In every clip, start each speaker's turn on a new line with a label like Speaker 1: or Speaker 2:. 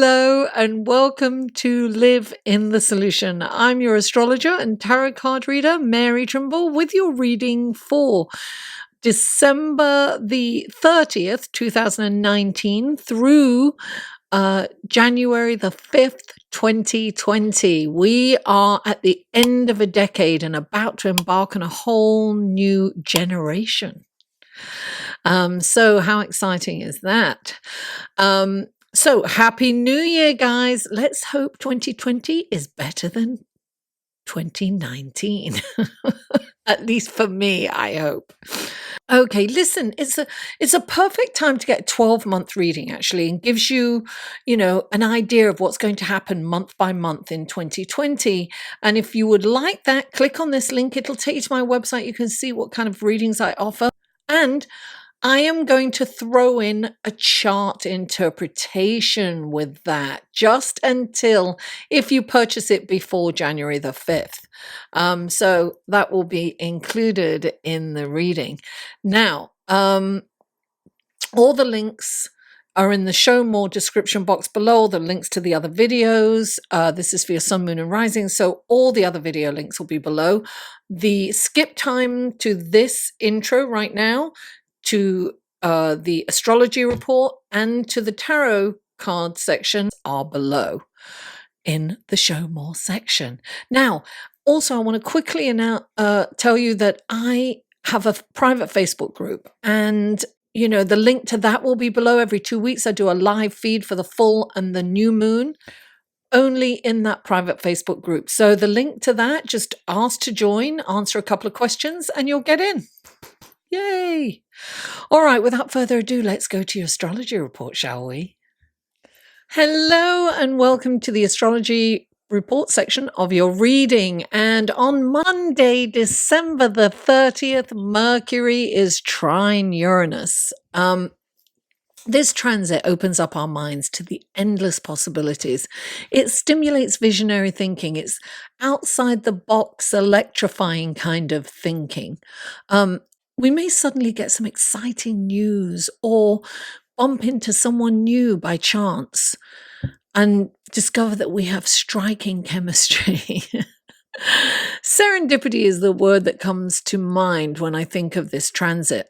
Speaker 1: Hello and welcome to Live in the Solution. I'm your astrologer and tarot card reader, Mary Trimble, with your reading for December the 30th, 2019 through January the 5th, 2020. We are at the end of a decade and about to embark on a whole new generation. So how exciting is that? So happy New Year, guys. Let's hope 2020 is better than 2019. At least for me, I hope. Okay, listen, it's a perfect time to get a 12-month reading, actually, and gives you, an idea of what's going to happen month by month in 2020. And if you would like that, click on this link. It'll take you to my website. You can see what kind of readings I offer. And I am going to throw in a chart interpretation with that just until if you purchase it before January the 5th. So that will be included in the reading. Now, all the links are in the show more description box below, the links to the other videos. This is for your sun, moon, and rising. So all the other video links will be below. The skip time to this intro right now, to the astrology report and to the tarot card section are below in the show more section. Now, also, I want to quickly tell you that I have a private Facebook group, and the link to that will be below. Every 2 weeks, I do a live feed for the full and the new moon, only in that private Facebook group. So the link to that, just ask to join, answer a couple of questions, and you'll get in. Yay! All right, without further ado, let's go to your astrology report, shall we? Hello and welcome to the astrology report section of your reading. And on Monday, December the 30th, Mercury is trine Uranus. This transit opens up our minds to the endless possibilities. It stimulates visionary thinking. It's outside the box, electrifying kind of thinking. We may suddenly get some exciting news or bump into someone new by chance and discover that we have striking chemistry. Serendipity is the word that comes to mind when I think of this transit.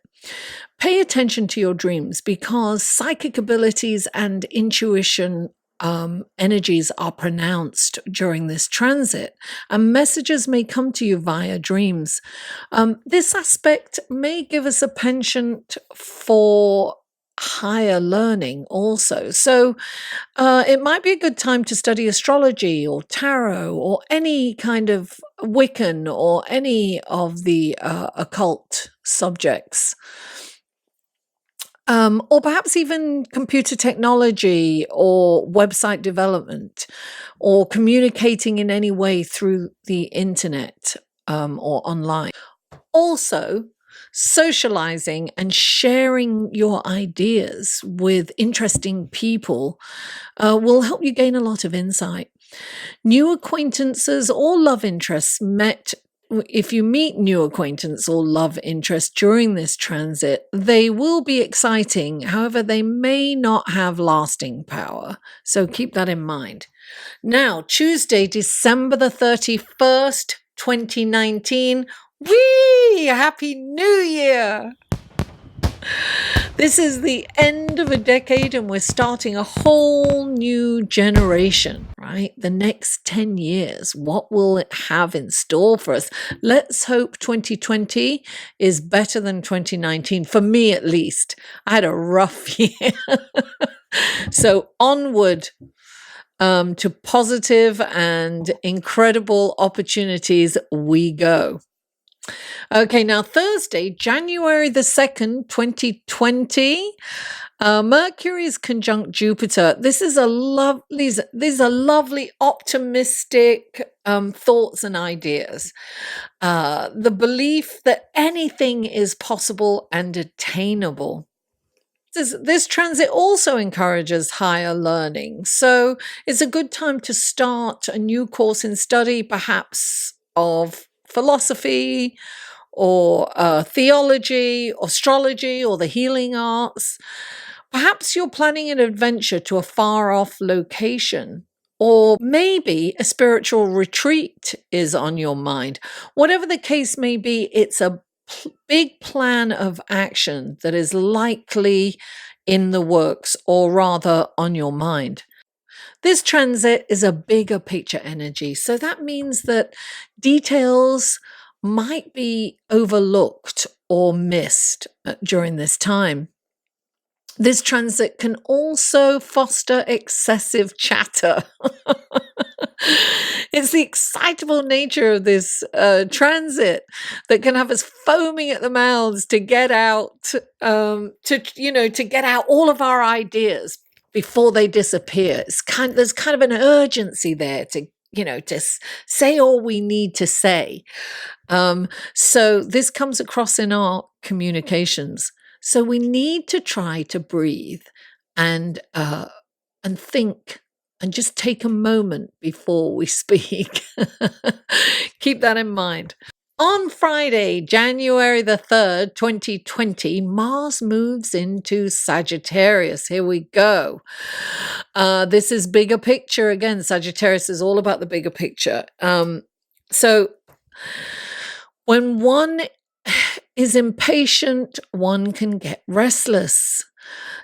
Speaker 1: Pay attention to your dreams because psychic abilities and intuition energies are pronounced during this transit, and messages may come to you via dreams. This aspect may give us a penchant for higher learning also. So it might be a good time to study astrology or tarot or any kind of Wiccan or any of the occult subjects. Or perhaps even computer technology or website development or communicating in any way through the internet or online. Also, socializing and sharing your ideas with interesting people will help you gain a lot of insight. New acquaintances or love interests met. If you meet new acquaintance or love interest during this transit, they will be exciting. However, they may not have lasting power. So keep that in mind. Now, Tuesday, December the 31st, 2019. Whee! Happy New Year! This is the end of a decade and we're starting a whole new generation, right? The next 10 years, what will it have in store for us? Let's hope 2020 is better than 2019, for me at least. I had a rough year. So onward to positive and incredible opportunities we go. Okay, now Thursday, January the 2nd, 2020, Mercury is conjunct Jupiter. These are lovely, optimistic thoughts and ideas. The belief that anything is possible and attainable. This transit also encourages higher learning. So it's a good time to start a new course in study, perhaps of philosophy or theology, astrology, or the healing arts. Perhaps you're planning an adventure to a far off location, or maybe a spiritual retreat is on your mind. Whatever the case may be, it's a big plan of action that is likely in the works, or rather on your mind. This transit is a bigger picture energy. So that means that details might be overlooked or missed during this time. This transit can also foster excessive chatter. It's the excitable nature of this transit that can have us foaming at the mouths to get out, to get out all of our ideas before they disappear. There's kind of an urgency there to say all we need to say. So this comes across in our communications. So we need to try to breathe and think and just take a moment before we speak. Keep that in mind. On Friday, January the 3rd, 2020, Mars moves into Sagittarius. Here we go. This is bigger picture. Again, Sagittarius is all about the bigger picture. So when one is impatient, one can get restless.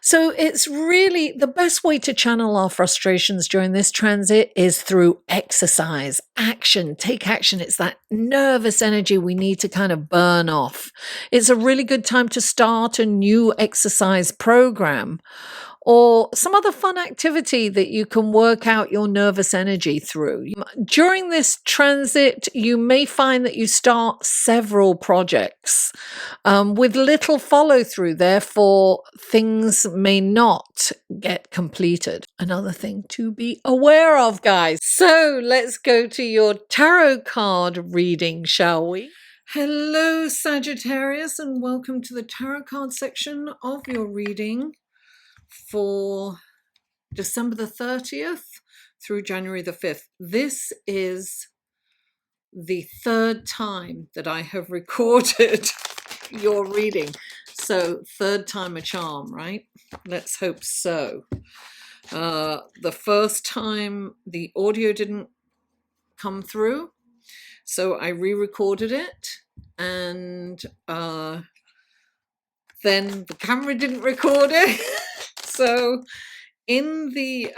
Speaker 1: So it's really the best way to channel our frustrations during this transit is through exercise, action, take action. It's that nervous energy we need to kind of burn off. It's a really good time to start a new exercise program or some other fun activity that you can work out your nervous energy through. During this transit, you may find that you start several projects with little follow through. Therefore, things may not get completed. Another thing to be aware of, guys. So let's go to your tarot card reading, shall we? Hello, Sagittarius, and welcome to the tarot card section of your reading for December the 30th through January the 5th. This is the third time that I have recorded your reading. So third time a charm, right? Let's hope so. The first time the audio didn't come through, so I re-recorded it, and then the camera didn't record it. So in the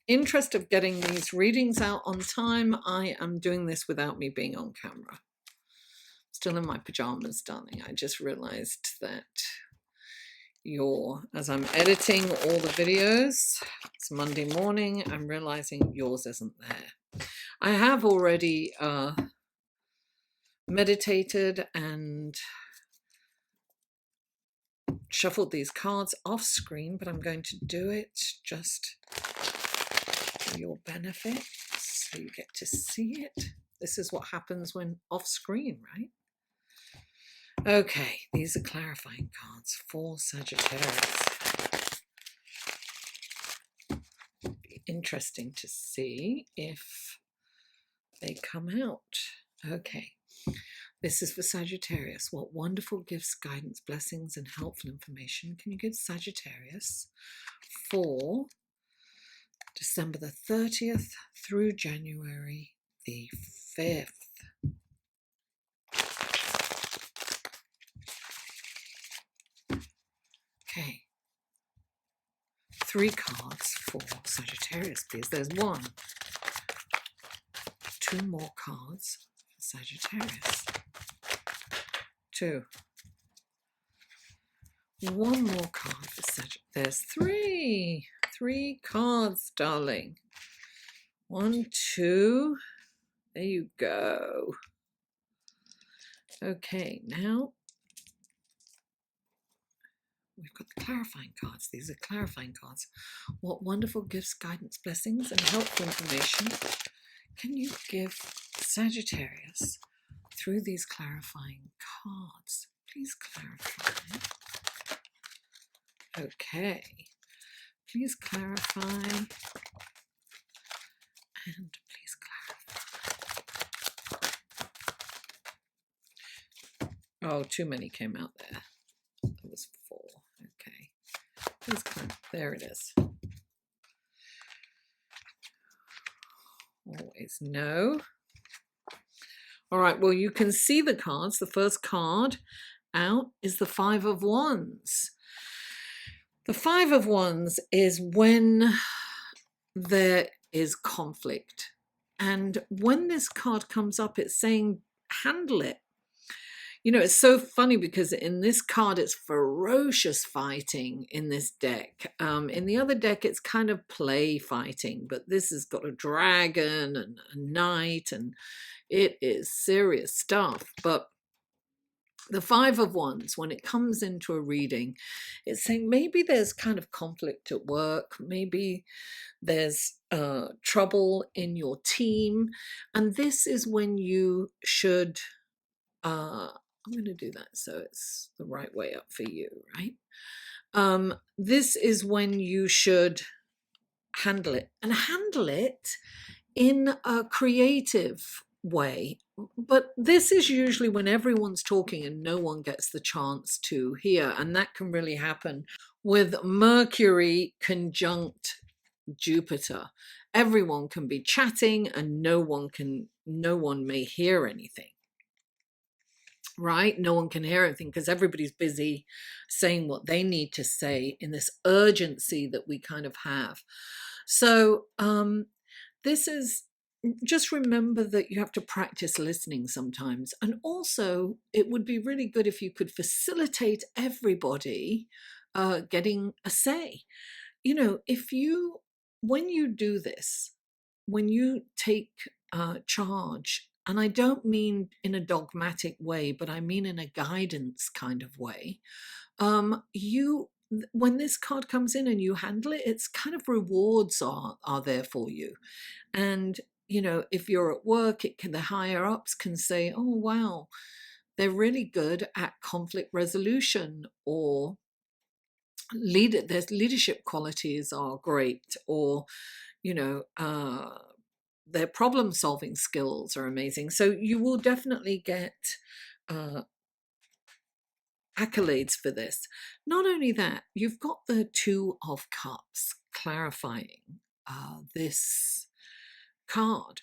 Speaker 1: interest of getting these readings out on time, I am doing this without me being on camera. Still in my pajamas, darling. I just realized that as I'm editing all the videos, it's Monday morning, I'm realizing yours isn't there. I have already meditated and shuffled these cards off screen, but I'm going to do it just for your benefit so you get to see it. This is what happens when off screen, right? Okay, these are clarifying cards for Sagittarius. Be interesting to see if they come out. Okay. This is for Sagittarius. What wonderful gifts, guidance, blessings, and helpful information can you give Sagittarius for December the 30th through January the 5th? Okay. 3 cards for Sagittarius, please. There's 1. 2 more cards for Sagittarius. 2. 1 more card for Sagittarius. There's 3. 3 cards, darling. 1, 2. There you go. Okay, now we've got the clarifying cards. These are clarifying cards. What wonderful gifts, guidance, blessings, and helpful information can you give Sagittarius through these clarifying cards? Please clarify. Okay. Please clarify. And please clarify. Oh, too many came out there. That was 4. Okay. There it is. Always no. All right, well, you can see the cards. The first card out is the Five of Wands. The Five of Wands is when there is conflict. And when this card comes up, it's saying, handle it. You know, it's so funny because in this card, it's ferocious fighting in this deck. In the other deck, it's kind of play fighting, but this has got a dragon and a knight, and it is serious stuff. But the Five of Wands, when it comes into a reading, it's saying maybe there's kind of conflict at work, maybe there's trouble in your team, and this is when you should I'm going to do that so it's the right way up for you, right? This is when you should handle it, and handle it in a creative way. But this is usually when everyone's talking and no one gets the chance to hear, and that can really happen with Mercury conjunct Jupiter. Everyone can be chatting and no one may hear anything. Right? No one can hear anything because everybody's busy saying what they need to say in this urgency that we kind of have. So this is, just remember that you have to practice listening sometimes. And also, it would be really good if you could facilitate everybody getting a say. You know, when you do this, when you take charge, and I don't mean in a dogmatic way, but I mean in a guidance kind of way, when this card comes in and you handle it, it's kind of rewards are there for you. And, you know, if you're at work, the higher ups can say, oh, wow, they're really good at conflict resolution, or their leadership qualities are great, or, you know, their problem solving skills are amazing. So you will definitely get accolades for this. Not only that, you've got the Two of Cups clarifying this card.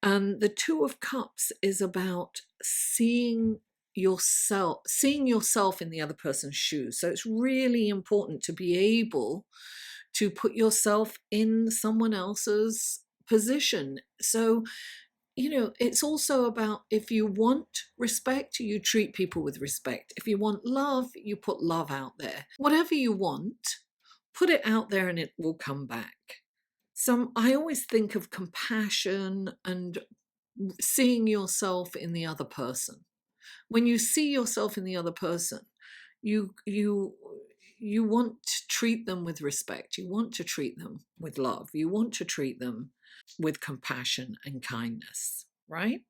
Speaker 1: And the Two of Cups is about seeing yourself in the other person's shoes. So it's really important to be able to put yourself in someone else's position. So, you know, it's also about, if you want respect, you treat people with respect. If you want love, you put love out there. Whatever you want, put it out there and it will come back. I always think of compassion and seeing yourself in the other person. When you see yourself in the other person, you want to treat them with respect. You want to treat them with love. You want to treat them with compassion and kindness, right?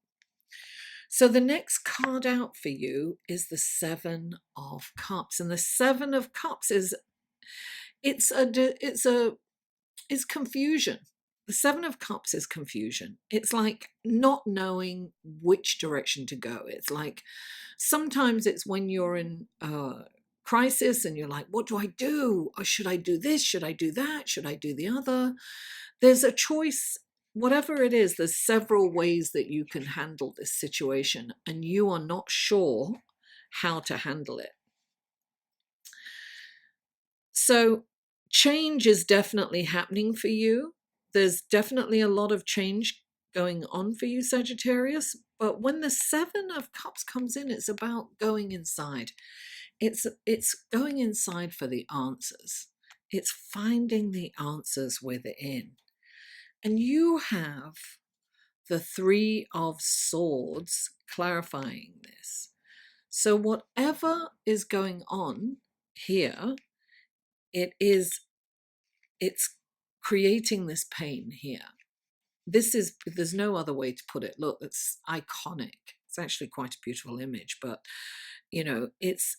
Speaker 1: So the next card out for you is the Seven of Cups, and the Seven of Cups is confusion. The Seven of Cups is confusion. It's like not knowing which direction to go. It's like sometimes it's when you're in crisis and you're like, what do I do? Or should I do this? Should I do that? Should I do the other? There's a choice. Whatever it is, there's several ways that you can handle this situation, and you are not sure how to handle it. So change is definitely happening for you. There's definitely a lot of change going on for you, Sagittarius. But when the Seven of Cups comes in, it's about going inside. It's going inside for the answers. It's finding the answers within. And you have the Three of Swords clarifying this. So whatever is going on here, it's creating this pain here. There's no other way to put it. Look, it's iconic. It's actually quite a beautiful image, but you know,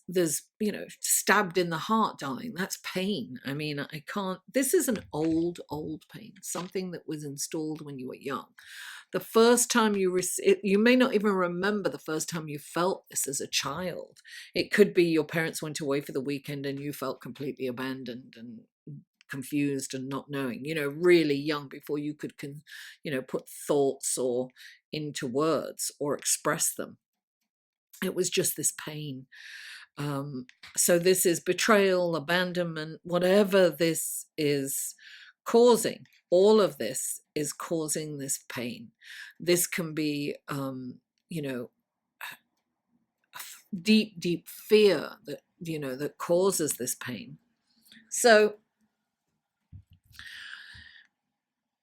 Speaker 1: there's stabbed in the heart, darling. That's pain. I mean, this is an old pain, something that was installed when you were young. The first time you may not even remember the first time you felt this as a child. It could be your parents went away for the weekend and you felt completely abandoned and confused and not knowing, really young, before you could put thoughts or into words or express them. It was just this pain. So this is betrayal, abandonment, whatever this is causing. All of this is causing this pain. This can be, deep, deep fear that causes this pain. So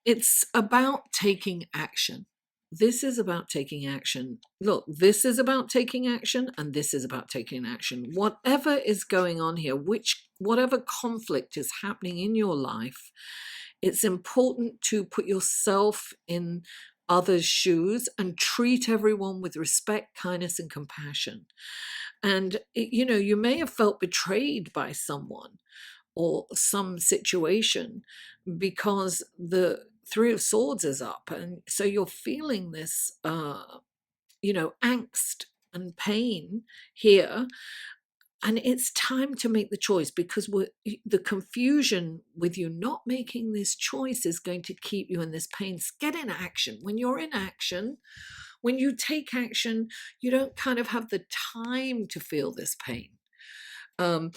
Speaker 1: it's about taking action. This is about taking action. Look, this is about taking action, and this is about taking action. Whatever is going on here, whatever conflict is happening in your life, it's important to put yourself in others' shoes and treat everyone with respect, kindness, and compassion. And, you may have felt betrayed by someone or some situation because the Three of Swords is up. And so you're feeling this, angst and pain here. And it's time to make the choice, because the confusion with you not making this choice is going to keep you in this pain. Get in action. When you're in action, when you take action, you don't kind of have the time to feel this pain. And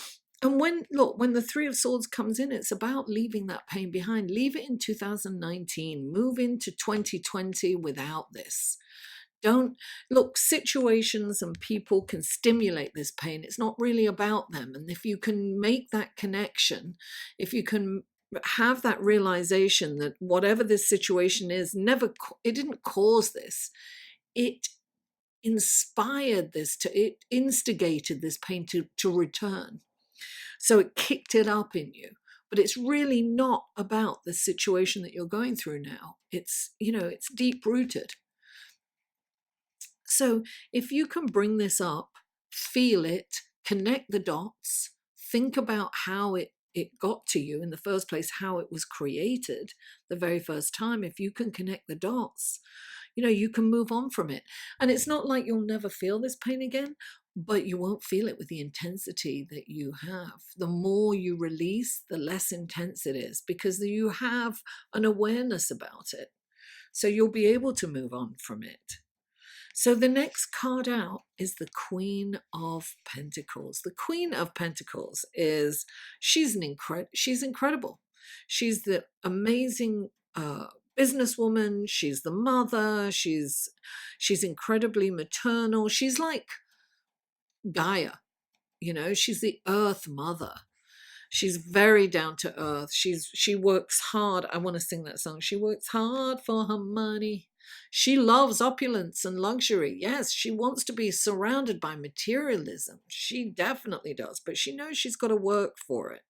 Speaker 1: when the Three of Swords comes in, it's about leaving that pain behind. Leave it in 2019. Move into 2020 without this. Don't look, situations and people can stimulate this pain. It's not really about them. And if you can make that connection, if you can have that realization that whatever this situation is, it didn't cause this. It inspired this, it instigated this pain to return. So it kicked it up in you. But it's really not about the situation that you're going through now. It's deep rooted. So if you can bring this up, feel it, connect the dots, think about how it got to you in the first place, how it was created the very first time. If you can connect the dots, you can move on from it. And it's not like you'll never feel this pain again, but you won't feel it with the intensity that you have. The more you release, the less intense it is, because you have an awareness about it. So you'll be able to move on from it. So the next card out is the Queen of Pentacles. The Queen of Pentacles she's incredible. She's the amazing businesswoman. She's the mother. She's incredibly maternal. She's like Gaia, she's the Earth Mother. She's very down to earth. She works hard. I want to sing that song. She works hard for her money. She loves opulence and luxury. Yes, she wants to be surrounded by materialism. She definitely does, but she knows she's got to work for it.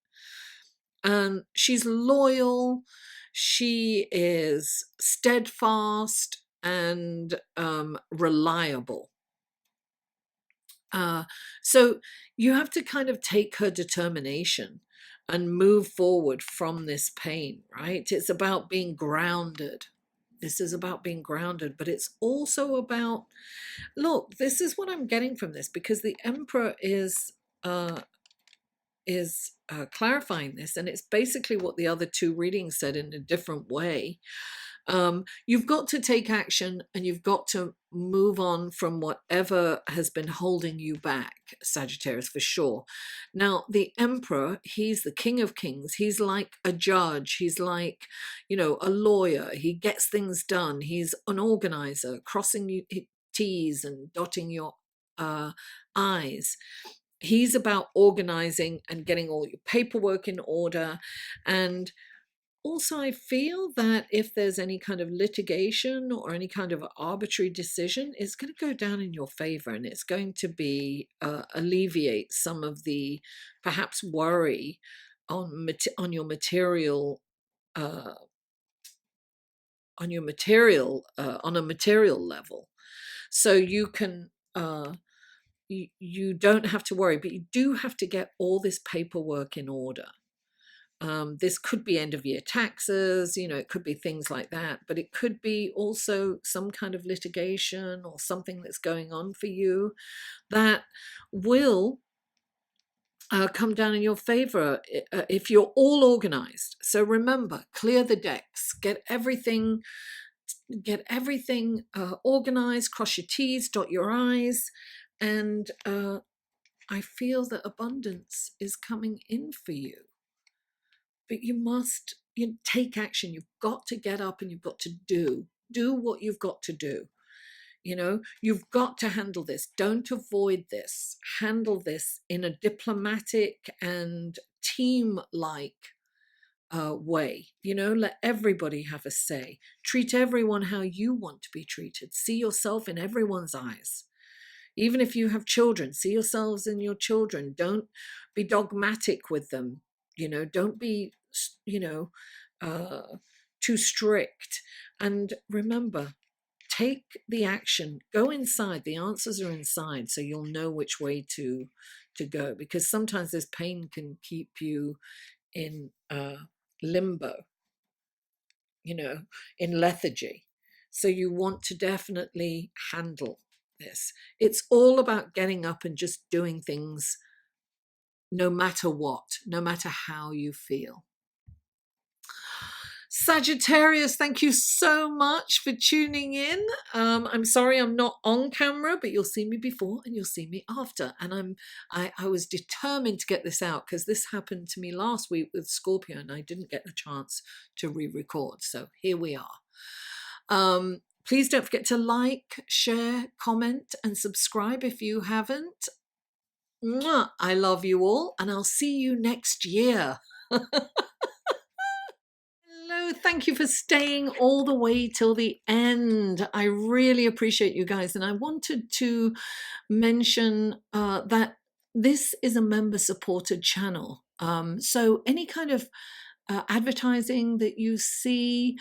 Speaker 1: And she's loyal. She is steadfast and reliable. So you have to kind of take her determination and move forward from this pain, right? It's about being grounded. This is about being grounded, but it's also about, look, this is what I'm getting from this, because the Emperor is clarifying this, and it's basically what the other two readings said in a different way. You've got to take action, and you've got to move on from whatever has been holding you back, Sagittarius, for sure. Now, the Emperor, he's the King of Kings. He's like a judge. He's like, a lawyer. He gets things done. He's an organizer, crossing T's and dotting your I's. He's about organizing and getting all your paperwork in order. And also, I feel that if there's any kind of litigation or any kind of arbitrary decision, it's going to go down in your favor, and it's going to be alleviate some of the perhaps worry on your material on a material level. So you can you don't have to worry, but you do have to get all this paperwork in order. This could be end of year taxes, it could be things like that, but it could be also some kind of litigation or something that's going on for you that will come down in your favor if you're all organized. So remember, clear the decks, get everything organized, cross your T's, dot your I's, and I feel that abundance is coming in for you. But you must take action. You've got to get up and you've got to do what you've got to do. You've got to handle this. Don't avoid this. Handle this in a diplomatic and team-like way. Let everybody have a say. Treat everyone how you want to be treated. See yourself in everyone's eyes. Even if you have children, see yourselves in your children. Don't be dogmatic with them. Don't be, too strict. And remember, take the action. Go inside. The answers are inside, so you'll know which way to go. Because sometimes this pain can keep you in limbo, in lethargy. So you want to definitely handle this. It's all about getting up and just doing things no matter what, no matter how you feel. Sagittarius, thank you so much for tuning in. I'm sorry I'm not on camera, but you'll see me before and you'll see me after. And I was determined to get this out because this happened to me last week with Scorpio and I didn't get a chance to re-record. So here we are. Please don't forget to like, share, comment, and subscribe if you haven't. Mwah! I love you all, and I'll see you next year. Hello, thank you for staying all the way till the end. I really appreciate you guys, and I wanted to mention that this is a member-supported channel. So any kind of advertising that you see,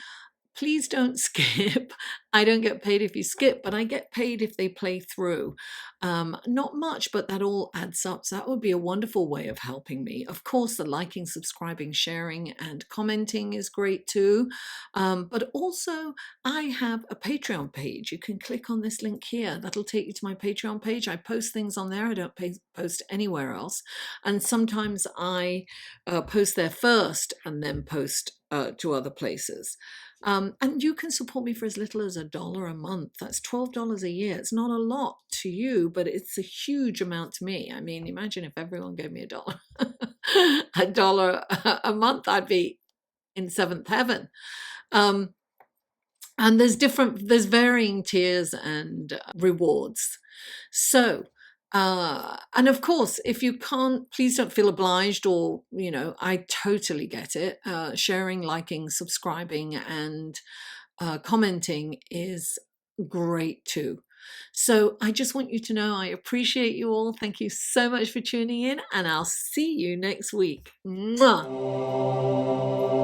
Speaker 1: please don't skip. I don't get paid if you skip, but I get paid if they play through. Not much, but that all adds up. So that would be a wonderful way of helping me. Of course, the liking, subscribing, sharing, and commenting is great too. But also, I have a Patreon page. You can click on this link here. That'll take you to my Patreon page. I post things on there. I don't post anywhere else. And sometimes I post there first and then post to other places. And you can support me for as little as $1 a month. That's $12 a year. It's not a lot to you, but it's a huge amount to me. I mean, imagine if everyone gave me $1, $1 a month, I'd be in seventh heaven. And there's varying tiers and rewards. So, and of course, if you can't, please don't feel obliged or, I totally get it. Sharing, liking, subscribing, and commenting is great too. So I just want you to know I appreciate you all. Thank you so much for tuning in, and I'll see you next week. Mwah!